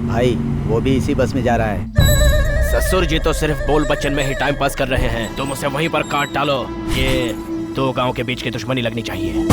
भाई वो भी इसी बस में जा रहा है। ससुर जी तो सिर्फ बोल बच्चन में ही टाइम पास कर रहे हैं, तुम उसे वहीं पर काट डालो। ये दो गांव के बीच की दुश्मनी लगनी चाहिए।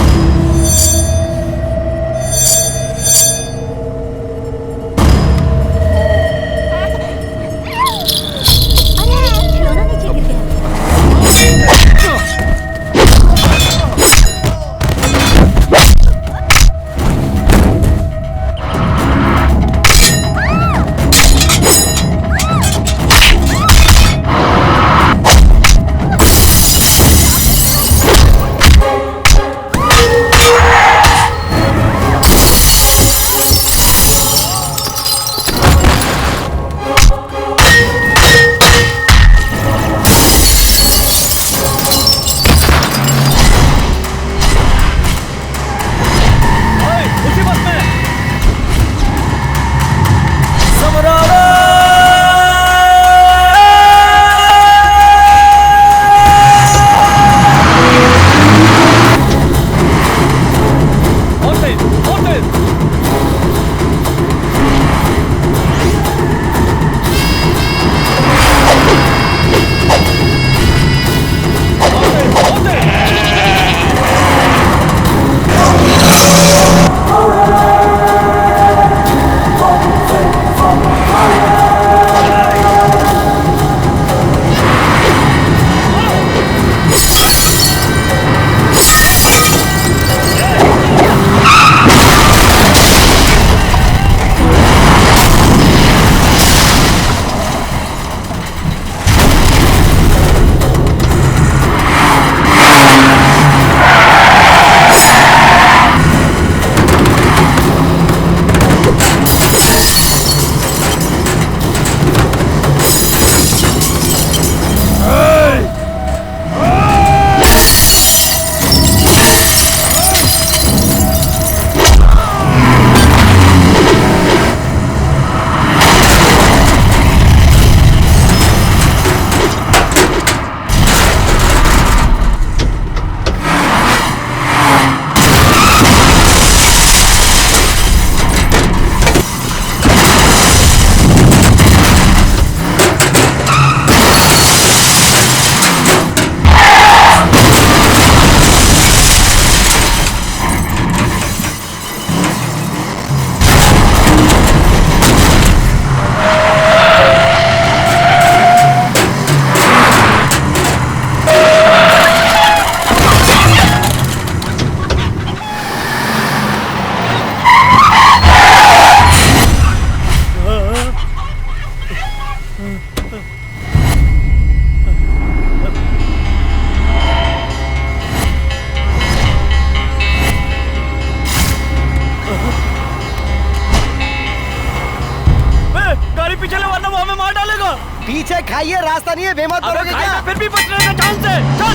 पीछे खाइए, रास्ता नहीं है, बेमत करोगे क्या? फिर भी बचने का चांस है। चल।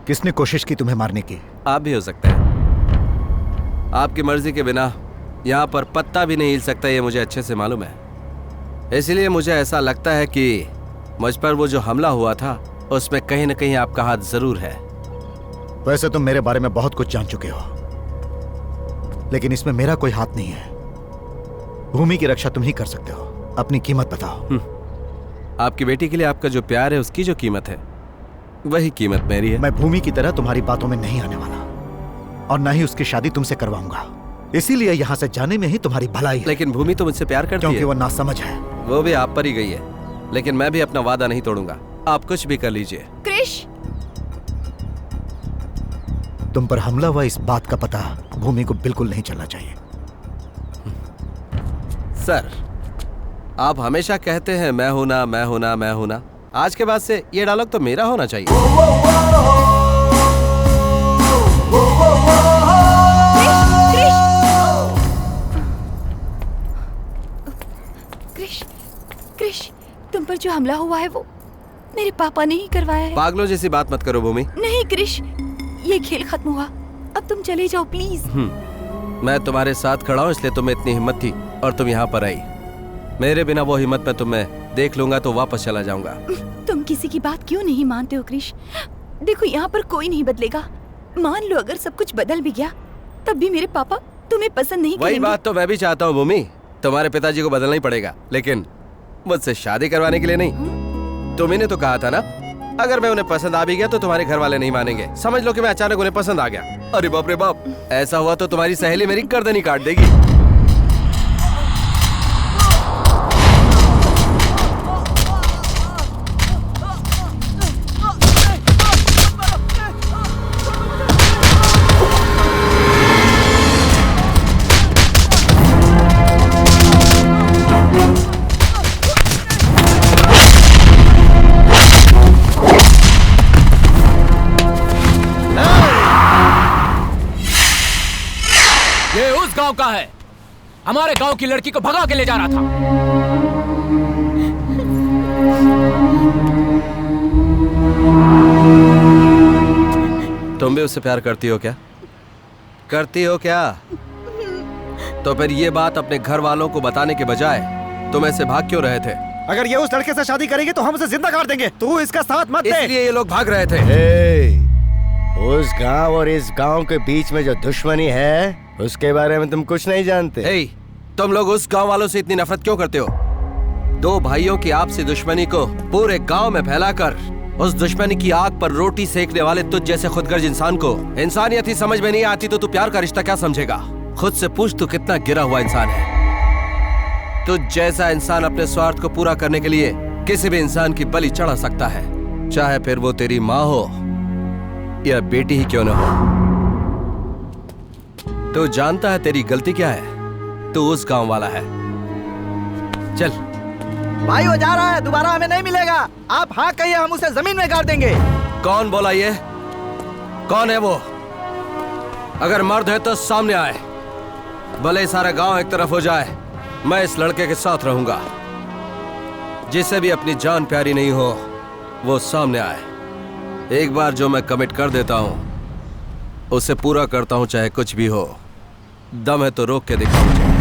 किसने कोशिश की तुम्हें मारने की? आप भी हो सकते हैं। आपकी मर्जी के बिना यहाँ पर पत्ता भी नहीं हिल सकता, ये मुझे अच्छे से मालूम है। इसलिए मुझे ऐसा लगता है कि मुझ पर वो जो हमला हुआ था उसमें कहीं न कहीं आपका हाथ जरूर है। वैसे तुम मेरे बारे में बहुत कुछ जान चुके हो, लेकिन इसमें मेरा कोई हाथ नहीं है। भूमि की रक्षा तुम ही कर सकते हो। अपनी कीमत बताओ। आपकी बेटी के लिए आपका जो प्यार है उसकी जो कीमत है वही कीमत मेरी है। मैं भूमि की तरह तुम्हारी बातों में नहीं आने वाला और ना ही उसकी शादी तुमसे करवाऊंगा। इसीलिए यहाँ से जाने में ही तुम्हारी भलाई है। लेकिन भूमि तो मुझसे प्यार करती क्योंकि है। वो नासमझ है। वो भी आप पर ही गई है, लेकिन मैं भी अपना वादा नहीं तोड़ूंगा। आप कुछ भी कर लीजिए। क्रिश, तुम पर हमला हुआ इस बात का पता भूमि को बिल्कुल नहीं चलना चाहिए। सर, आप हमेशा कहते हैं मैं हूं ना, मैं हूं ना, मैं हूं ना। आज के बाद से ये डायलॉग तो मेरा होना चाहिए। क्रिश, क्रिश, तुम पर जो हमला हुआ है वो मेरे पापा ने ही करवाया है। पागलों जैसी बात मत करो भूमि। नहीं क्रिश, ये खेल खत्म हुआ, अब तुम चले जाओ प्लीज। मैं तुम्हारे साथ खड़ा हूं इसलिए तुम्हें इतनी हिम्मत थी और तुम यहाँ पर आई। मेरे बिना वो हिम्मत में तुम्हें देख लूंगा तो वापस चला जाऊंगा। तुम किसी की बात क्यों नहीं मानते हो क्रिश? देखो यहाँ पर कोई नहीं बदलेगा। मान लो अगर सब कुछ बदल भी गया तब भी मेरे पापा तुम्हें पसंद नहीं वही करेंगे। बात तो मैं भी चाहता हूँ भूमि। तुम्हारे पिताजी को बदलना ही पड़ेगा, लेकिन मुझसे शादी करवाने के लिए नहीं। तुम ही ने तो कहा था ना, अगर मैं उन्हें पसंद आ भी गया तो तुम्हारे घर वाले नहीं मानेंगे। समझ लो कि मैं अचानक उन्हें पसंद आ गया। अरे बाप रे बाप, ऐसा हुआ तो तुम्हारी सहेली मेरी गर्दन ही काट देगी। गांव का है, हमारे गांव की लड़की को भगा के ले जा रहा था। तुम भी उससे प्यार करती हो क्या? करती हो क्या? तो फिर ये बात अपने घर वालों को बताने के बजाय तुम ऐसे भाग क्यों रहे थे? अगर ये उस लड़के से शादी करेंगे तो हम उसे जिंदा काट देंगे। तू इसका साथ मत दे। इसलिए ये लोग भाग रहे थे। उस गांव और इस गांव के बीच में जो दुश्मनी है उसके बारे में तुम कुछ नहीं जानते। तुम लोग उस गांव वालों से इतनी नफरत क्यों करते हो? दो भाइयों की आपसी दुश्मनी को पूरे गांव में फैलाकर उस दुश्मनी की आग पर रोटी सेकने वाले तुझ जैसे खुदगर्ज इंसान को इंसानियत ही समझ में नहीं आती तो तू प्यार का रिश्ता क्या समझेगा? खुद से पूछ तू कितना गिरा हुआ इंसान है। तुझ जैसा इंसान अपने स्वार्थ को पूरा करने के लिए किसी भी इंसान की बलि चढ़ा सकता है, चाहे फिर वो तेरी माँ हो या बेटी ही क्यों न हो। तू जानता है तेरी गलती क्या है? तू उस गांव वाला है। चल भाई वो जा रहा है, दोबारा हमें नहीं मिलेगा। आप हाँ कहिए, हम उसे जमीन में गाड़ देंगे। कौन बोला ये? कौन है वो? अगर मर्द है तो सामने आए। भले सारा गांव एक तरफ हो जाए, मैं इस लड़के के साथ रहूंगा। जिसे भी अपनी जान प्यारी नहीं हो वो सामने आए। एक बार जो मैं कमिट कर देता हूं उसे पूरा करता हूं, चाहे कुछ भी हो। दम है तो रोक के दिखाओ मुझे।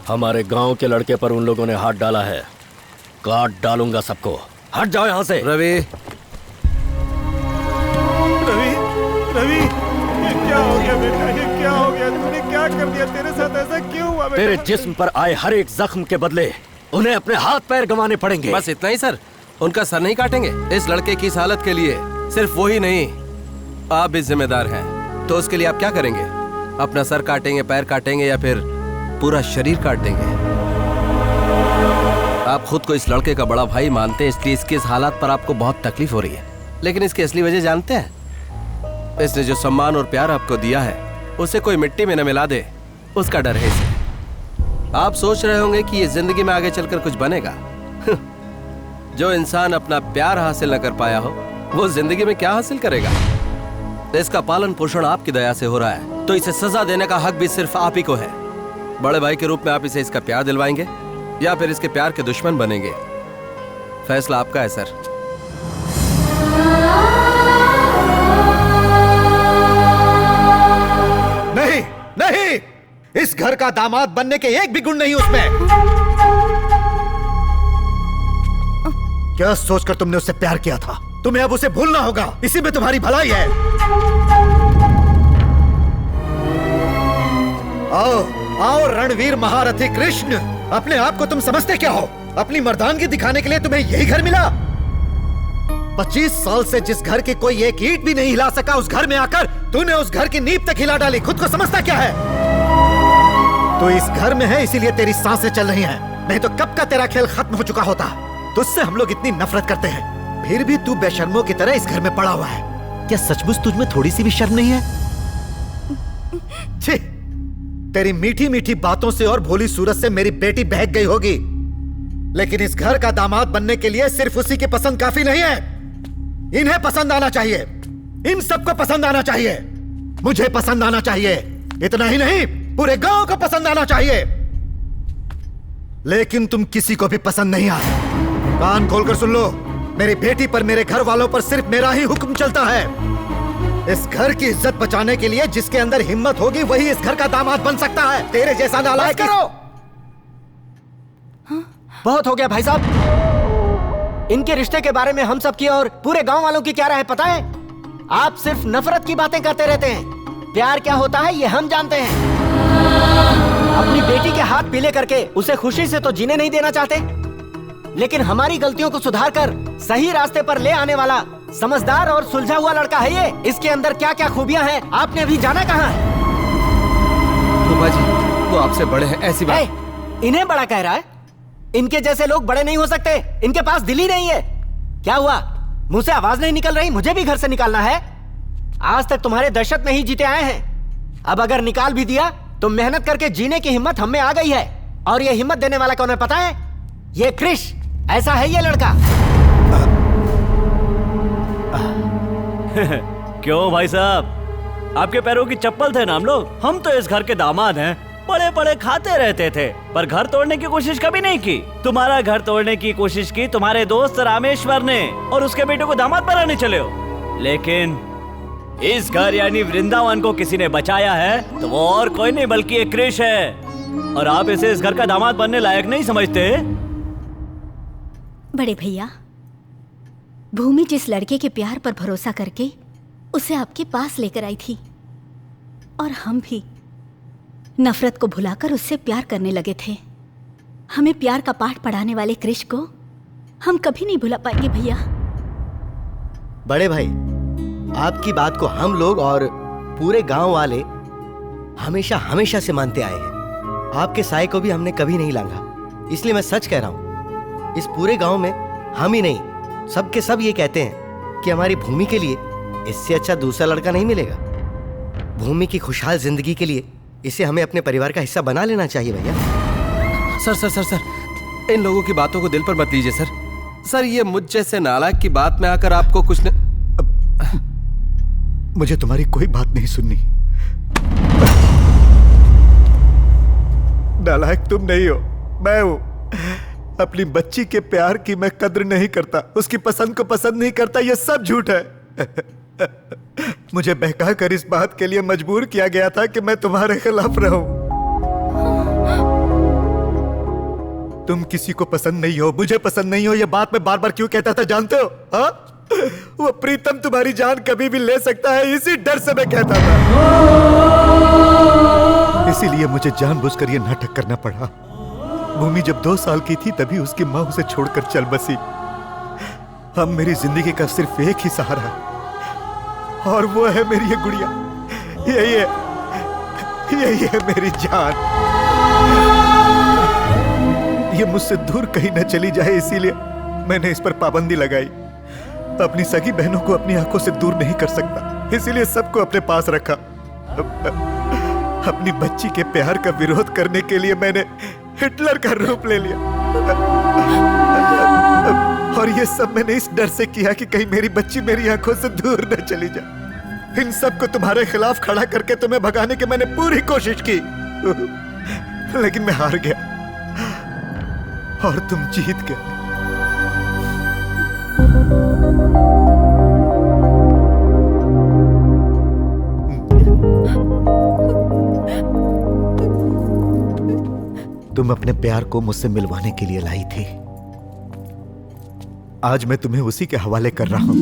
हमारे गांव के लड़के पर उन लोगों ने हाथ डाला है, काट डालूंगा सबको। हट जाओ यहाँ से। रवि, रवि, रवि, ये क्या हो गया बेटा? ये क्या हो गया? तूने क्या कर दिया? तेरे साथ ऐसा क्यों हुआ बेटा? तेरे जिस्म पर आए हर एक जख्म के बदले उन्हें अपने हाथ पैर गंवाने पड़ेंगे। बस इतना ही सर? उनका सर नहीं काटेंगे? इस लड़के की इस हालत के लिए सिर्फ वो ही नहीं, आप भी जिम्मेदार हैं। तो उसके लिए आप क्या करेंगे? अपना सर काटेंगे, पैर काटेंगे या फिर पूरा शरीर काट देंगे? आप खुद को इस लड़के का बड़ा भाई मानते हैं, इसलिए इसके इस हालात पर आपको बहुत तकलीफ हो रही है। लेकिन इसकी असली वजह जानते हैं? इसने जो सम्मान और प्यार आपको दिया है उसे कोई मिट्टी में न मिला दे, उसका डर है इसे। आप सोच रहे होंगे कि ये जिंदगी में आगे चलकर कुछ बनेगा। जो इंसान अपना प्यार हासिल न कर पाया हो वो जिंदगी में क्या हासिल करेगा? इसका पालन पोषण आपकी दया से हो रहा है, तो इसे सजा देने का हक भी सिर्फ आप ही को है। बड़े भाई के रूप में आप इसे इसका प्यार दिलवाएंगे या फिर इसके प्यार के दुश्मन बनेंगे, फैसला आपका है सर। नहीं नहीं, इस घर का दामाद बनने के एक भी गुण नहीं उसमें। क्या सोचकर तुमने उससे प्यार किया था? तुम्हें अब उसे भूलना होगा, इसी में तुम्हारी भलाई है। आओ आओ रणवीर महारथी कृष्ण, अपने आप को तुम समझते क्या हो? अपनी मर्दानगी दिखाने के लिए तुम्हें यही घर मिला? 25 साल से जिस घर की कोई एक ईंट भी नहीं हिला सका, उस घर में आकर तूने उस घर की नींव तक हिला डाली। खुद को समझता क्या है? तो इस घर में है इसीलिए तेरी सांसें चल रही हैं, नहीं तो कब का तेरा खेल खत्म हो चुका होता। तुझसे हम लोग इतनी नफरत करते हैं, फिर भी तू बेशर्मों की तरह इस घर में पड़ा हुआ है। क्या सचमुच तुझमें थोड़ी सी भी शर्म नहीं है? छी, तेरी मीठी मीठी बातों से और भोली सूरत से मेरी बेटी बहक गई होगी, लेकिन इस घर का दामाद बनने के लिए सिर्फ उसी की पसंद काफी नहीं है। इन्हें पसंद आना चाहिए, इन सबको पसंद आना चाहिए, मुझे पसंद आना चाहिए, इतना ही नहीं पूरे गांव को पसंद आना चाहिए। लेकिन तुम किसी को भी पसंद नहीं आए। कान खोलकर सुन लो, मेरी बेटी पर, मेरे घर वालों पर सिर्फ मेरा ही हुक्म चलता है। इस घर की इज्जत बचाने के लिए जिसके अंदर हिम्मत होगी वही इस घर का दामाद बन सकता है। तेरे जैसा नालायक करो। बहुत हो गया भाई साहब, इनके रिश्ते के बारे में हम सब की और पूरे गांव वालों की क्या राय है पता है? आप सिर्फ नफरत की बातें करते रहते हैं। प्यार क्या होता है ये हम जानते हैं। अपनी बेटी के हाथ पीले करके उसे खुशी से तो जीने नहीं देना चाहते, लेकिन हमारी गलतियों को सुधार कर सही रास्ते पर ले आने वाला समझदार और सुलझा हुआ लड़का है ये। इसके अंदर क्या क्या खूबियां हैं आपने अभी जाना कहाँ है? फूफा जी, वो आपसे बड़े हैं, ऐसी बात। इन्हें बड़ा कह रहा है? इनके जैसे लोग बड़े नहीं हो सकते, इनके पास दिल ही नहीं है। क्या हुआ, मुंह से आवाज नहीं निकल रही? मुझे भी घर से निकालना है। आज तक तुम्हारे दहशत में ही जीते आए हैं, अब अगर निकाल भी दिया तो मेहनत करके जीने की हिम्मत हमें आ गई है। और ये हिम्मत देने वाला कौन है पता है? ये क्रिश। ऐसा है ये लड़का। क्यों भाई साहब, आपके पैरों की चप्पल थे ना हम लोग। हम तो इस घर के दामाद हैं, बड़े बड़े खाते रहते थे पर घर तोड़ने की कोशिश कभी नहीं की। तुम्हारा घर तोड़ने की कोशिश की तुम्हारे दोस्त रामेश्वर ने और उसके बेटे को दामाद बनाने चले हो। लेकिन इस घर यानी वृंदावन को किसी ने बचाया है तो वो और कोई नहीं बल्कि एक क्रिश है, और आप इसे इस घर का दामाद बनने लायक नहीं समझते? बड़े भैया, भूमि जिस लड़के के प्यार पर भरोसा करके उसे आपके पास लेकर आई थी, और हम भी नफरत को भुलाकर उससे प्यार करने लगे थे। हमें प्यार का पाठ पढ़ाने वाले कृष को हम कभी नहीं भुला पाएंगे भैया। बड़े भाई, आपकी बात को हम लोग और पूरे गांव वाले हमेशा हमेशा से मानते आए हैं। आपके साय को भी हमने कभी नहीं लांघा, इसलिए मैं सच कह रहा हूं, इस पूरे गांव में हम ही नहीं सब के सब ये कहते हैं कि हमारी भूमि के लिए इससे अच्छा दूसरा लड़का नहीं मिलेगा। भूमि की खुशहाल जिंदगी के लिए इसे हमें अपने परिवार का हिस्सा बना लेना चाहिए भैया। सर सर सर सर, इन लोगों की बातों को दिल पर मत लीजिए सर। सर, ये मुझ जैसे नालायक की बात में आकर आपको कुछ न... मुझे तुम्हारी कोई बात नहीं सुननी। नालायक तुम नहीं हो, मैं हूं। अपनी बच्ची के प्यार की मैं कद्र नहीं करता, उसकी पसंद को पसंद नहीं करता, ये सब झूठ है। मुझे बहका कर इस बात के लिए मजबूर किया गया था कि मैं तुम्हारे खिलाफ रहूं। तुम किसी को पसंद नहीं हो, मुझे पसंद नहीं हो, ये बात मैं बार बार क्यों कहता था जानते हो? हा? वो प्रीतम तुम्हारी जान कभी भी ले सकता है, इसी डर से मैं कहता था। इसीलिए मुझे जानबूझकर ये नाटक करना पड़ा। भूमि जब 2 साल की थी तभी उसकी मां उसे छोड़कर चल बसी। हम मेरी जिंदगी का सिर्फ एक ही सहारा है, और वो है मेरी ये गुड़िया। यही है मेरी जान। ये मुझसे दूर कहीं न चली जाए, इसीलिए मैंने इस पर पाबंदी लगाई। अपनी सगी बहनों को अपनी आंखों से दूर नहीं कर सकता, इसीलिए सबको अपने पास रखा। अपनी बच्ची के प्यार का विरोध करने के लिए मैंने हिटलर का रूप ले लिया। और ये सब मैंने इस डर से किया कि कहीं मेरी बच्ची मेरी आंखों से दूर न चली जाए। इन सब को तुम्हारे खिलाफ खड़ा करके तुम्हें भगाने की मैंने पूरी कोशिश की, लेकिन मैं हार गया और तुम जीत गए। तुम अपने प्यार को मुझसे मिलवाने के लिए लाई थी, आज मैं तुम्हें उसी के हवाले कर रहा हूं।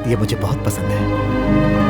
ये मुझे बहुत पसंद है।